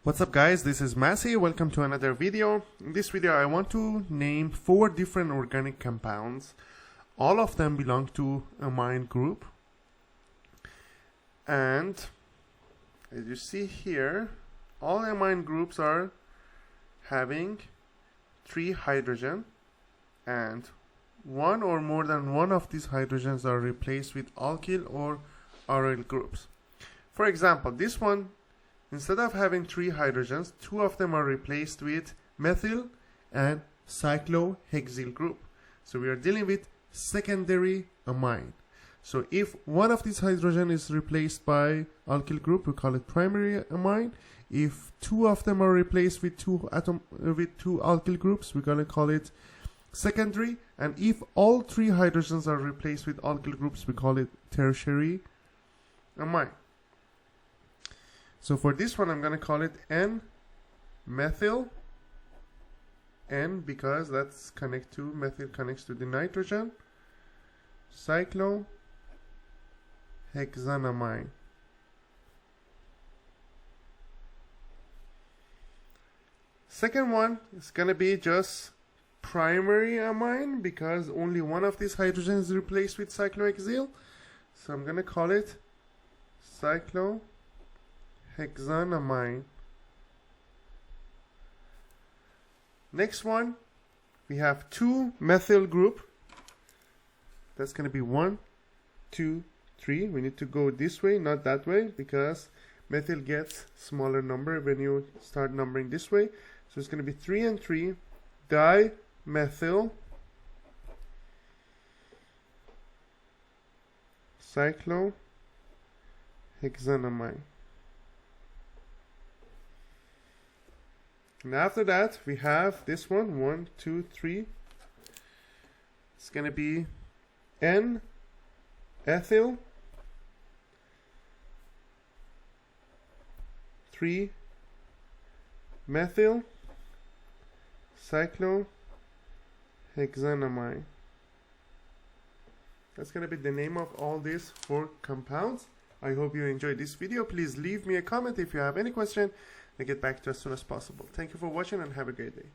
What's up guys, this is Massey. Welcome to another video. In this video I want to name 4 different organic compounds. All of them belong to amine group. And as you see here, all amine groups are having 3 hydrogen, and one or more than one of these hydrogens are replaced with alkyl or aryl groups. For example, this one, instead of having 3 hydrogens, 2 of them are replaced with methyl and cyclohexyl group. So we are dealing with secondary amine. So if one of these hydrogen is replaced by alkyl group, we call it primary amine. If 2 of them are replaced with two alkyl groups, we're going to call it secondary. And if all 3 hydrogens are replaced with alkyl groups, we call it tertiary amine. So for this one, I'm going to call it N-methyl. N because that's methyl connects to the nitrogen. Cyclohexanamine. Second one is going to be just primary amine because only one of these hydrogens is replaced with cyclohexyl. So I'm going to call it cyclohexanamine. Next one, we have 2 methyl group. That's going to be 1, 2, 3. We need to go this way, not that way, because methyl gets smaller number when you start numbering this way. So it's going to be 3 and 3, dimethyl cyclohexanamine. And after that, we have this one, 1, 2, 3. It's going to be N-ethyl, 3-methyl cyclohexanamine. That's going to be the name of all these 4 compounds. I hope you enjoyed this video. Please leave me a comment if you have any question. I'll get back to you as soon as possible. Thank you for watching and have a great day.